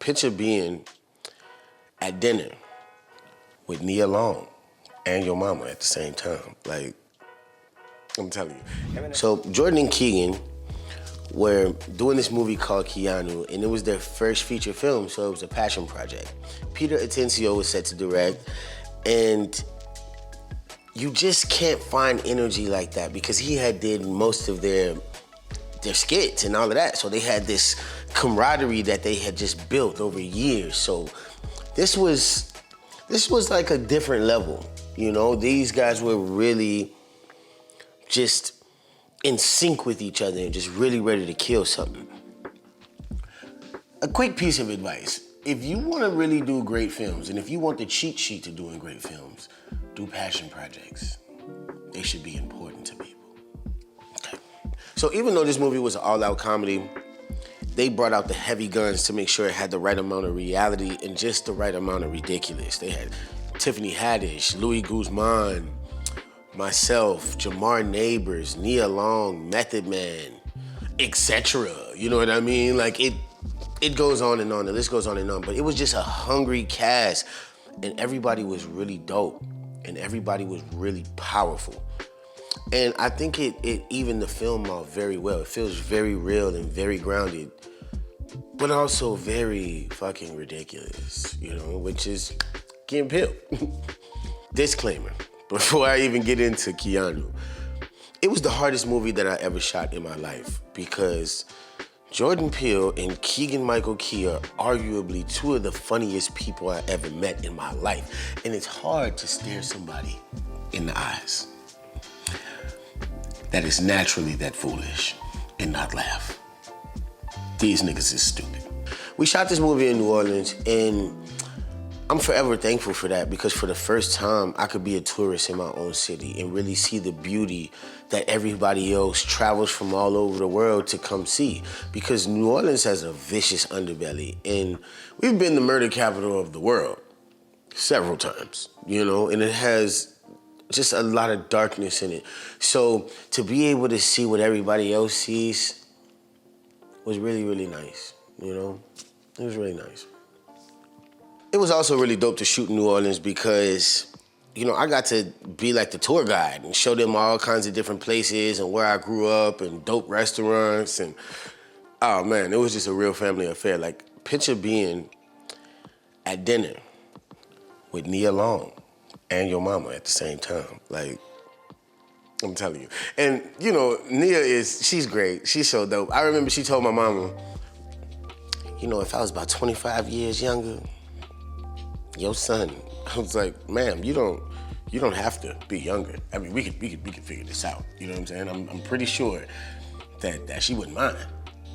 picture being at dinner with Nia Long and your mama at the same time. Like, I'm telling you. So Jordan and Keegan were doing this movie called Keanu, and it was their first feature film, so it was a passion project. Peter Atencio was set to direct, and you just can't find energy like that because he had did most of their skits and all of that. So they had this camaraderie that they had just built over years. So this was like a different level, you know? These guys were really just in sync with each other and just really ready to kill something. A quick piece of advice. If you want to really do great films, and if you want the cheat sheet to doing great films, do passion projects. They should be important to people. Okay. So even though this movie was an all-out comedy, they brought out the heavy guns to make sure it had the right amount of reality and just the right amount of ridiculous. They had Tiffany Haddish, Louis Guzman, myself, Jamar Neighbors, Nia Long, Method Man, etc. You know what I mean? Like it goes on and on, the list goes on and on, but it was just a hungry cast and everybody was really dope and everybody was really powerful. And I think it evened the film out very well. It feels very real and very grounded, but also very fucking ridiculous, you know, which is Key and Peele. Disclaimer. Before I even get into Keanu, it was the hardest movie that I ever shot in my life because Jordan Peele and Keegan-Michael Key are arguably two of the funniest people I ever met in my life. And it's hard to stare somebody in the eyes that is naturally that foolish and not laugh. These niggas is stupid. We shot this movie in New Orleans and I'm forever thankful for that because for the first time, I could be a tourist in my own city and really see the beauty that everybody else travels from all over the world to come see. Because New Orleans has a vicious underbelly and we've been the murder capital of the world several times, you know, and it has just a lot of darkness in it. So to be able to see what everybody else sees was really, really nice, you know? It was really nice. It was also really dope to shoot in New Orleans because, you know, I got to be like the tour guide and show them all kinds of different places and where I grew up and dope restaurants and, oh man, it was just a real family affair. Like, picture being at dinner with Nia Long and your mama at the same time. Like, I'm telling you. And, you know, Nia she's great. She's so dope. I remember she told my mama, you know, if I was about 25 years younger, your son, I was like, ma'am, you don't have to be younger. I mean, we could figure this out. You know what I'm saying? I'm pretty sure that she wouldn't mind.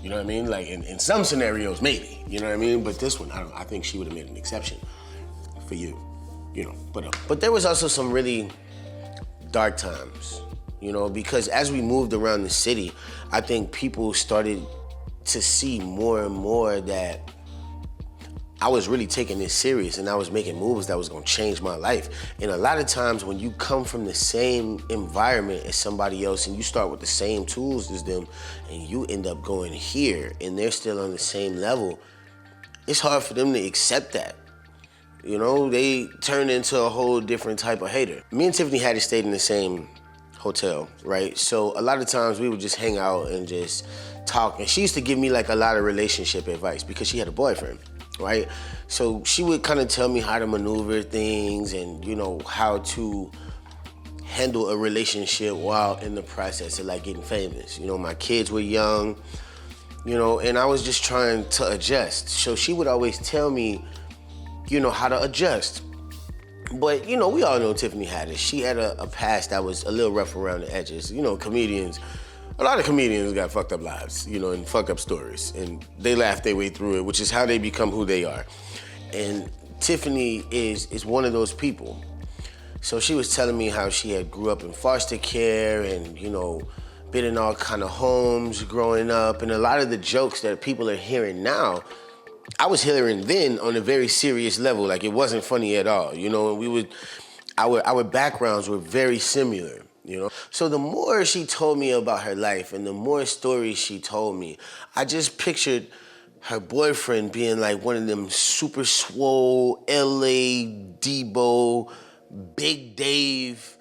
You know what I mean? Like in some scenarios, maybe. You know what I mean? But this one, I think she would have made an exception for you. You know, but there was also some really dark times. You know, because as we moved around the city, I think people started to see more and more that I was really taking this serious and I was making moves that was gonna change my life. And a lot of times when you come from the same environment as somebody else and you start with the same tools as them and you end up going here and they're still on the same level, it's hard for them to accept that. You know, they turn into a whole different type of hater. Me and Tiffany Haddish stayed in the same hotel, right? So a lot of times we would just hang out and just talk. And she used to give me like a lot of relationship advice because she had a boyfriend, right? So she would kind of tell me how to maneuver things and, you know, how to handle a relationship while in the process of like getting famous. You know, my kids were young, you know, and I was just trying to adjust. So she would always tell me, you know, how to adjust. But, you know, we all know Tiffany Haddish. She had a past that was a little rough around the edges. You know, comedians, a lot of comedians got fucked up lives, you know, and fucked up stories. And they laugh their way through it, which is how they become who they are. And Tiffany is one of those people. So she was telling me how she had grew up in foster care and, you know, been in all kind of homes growing up. And a lot of the jokes that people are hearing now, I was hearing then on a very serious level. Like, it wasn't funny at all, you know, and our backgrounds were very similar, you know. So the more she told me about her life and the more stories she told me, I just pictured her boyfriend being like one of them super swole LA Debo, Big Dave,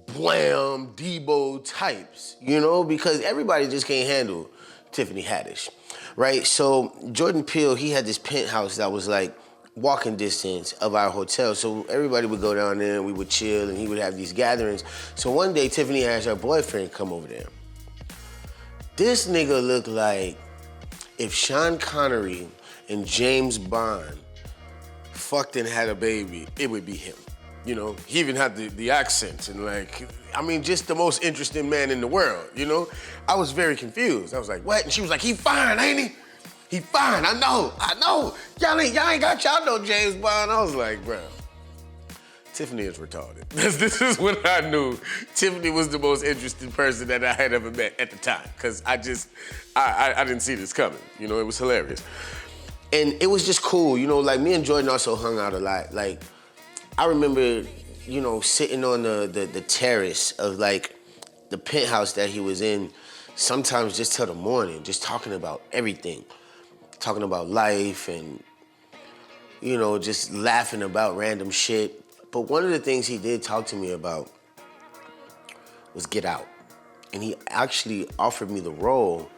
Blam, Debo types, you know, because everybody just can't handle Tiffany Haddish, right? So Jordan Peele, he had this penthouse that was like walking distance of our hotel. So everybody would go down there and we would chill and he would have these gatherings. So one day Tiffany has her boyfriend come over there. This nigga looked like if Sean Connery and James Bond fucked and had a baby, it would be him. You know, he even had the accent and like, I mean, just the most interesting man in the world, you know? I was very confused. I was like, what? And she was like, he fine, ain't he? He fine, I know. Y'all ain't got y'all no James Bond. I was like, bro, Tiffany is retarded. This is when I knew Tiffany was the most interesting person that I had ever met at the time, because I didn't see this coming. You know, it was hilarious. And it was just cool, you know, like me and Jordan also hung out a lot. Like, I remember, you know, sitting on the terrace of like the penthouse that he was in, sometimes just till the morning, just talking about everything. Talking about life and, you know, just laughing about random shit. But one of the things he did talk to me about was Get Out. And he actually offered me the role.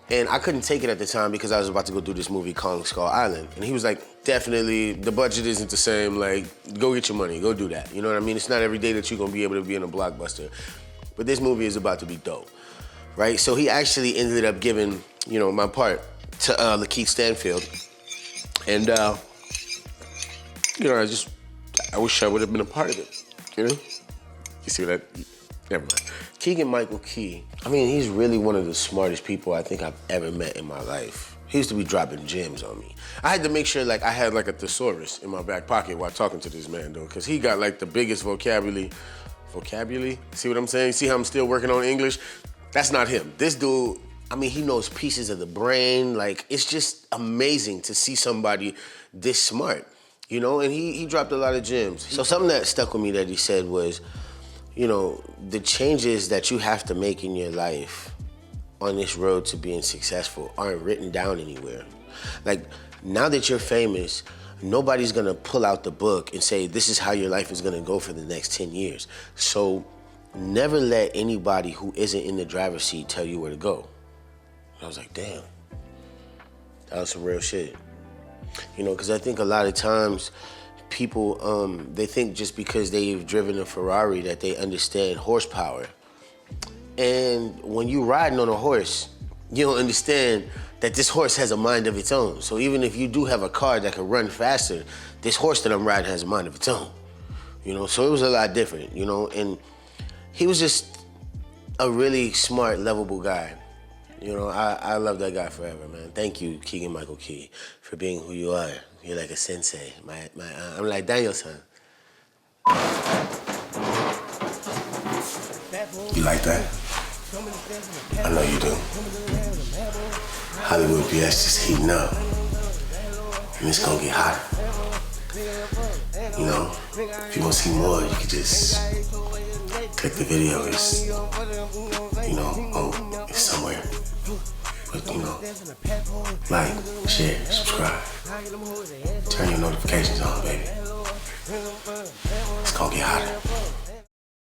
And I couldn't take it at the time because I was about to go do this movie, Kong Skull Island. And he was like, definitely, the budget isn't the same, like, go get your money, go do that. You know what I mean? It's not every day that you're gonna be able to be in a blockbuster. But this movie is about to be dope, right? So he actually ended up giving, you know, my part to Lakeith Stanfield. And, you know, I wish I would have been a part of it, you know? You see that? Never mind. Keegan-Michael Key, I mean, he's really one of the smartest people I think I've ever met in my life. He used to be dropping gems on me. I had to make sure like I had like a thesaurus in my back pocket while talking to this man though, because he got like the biggest vocabulary? See what I'm saying? See how I'm still working on English? That's not him. This dude, I mean, he knows pieces of the brain. Like, it's just amazing to see somebody this smart, you know? And he dropped a lot of gems. So something that stuck with me that he said was, you know, the changes that you have to make in your life on this road to being successful aren't written down anywhere. Like, now that you're famous, nobody's gonna pull out the book and say, this is how your life is gonna go for the next 10 years. So never let anybody who isn't in the driver's seat tell you where to go. And I was like, damn, that was some real shit. You know, because I think a lot of times people, they think just because they've driven a Ferrari that they understand horsepower. And when you riding on a horse, you don't understand that this horse has a mind of its own. So even if you do have a car that can run faster, this horse that I'm riding has a mind of its own. You know, so it was a lot different, you know, and he was just a really smart, lovable guy. You know, I love that guy forever, man. Thank you, Keegan-Michael Key, for being who you are. You're like a sensei. I'm like Daniel-san. You like that? I know you do. HollywoodBS just heating up. And it's gonna get hotter. You know, if you wanna see more, you can just click the video. It's, you know, it's somewhere. But, you know, like, share, subscribe. Turn your notifications on, baby. It's gonna get hotter.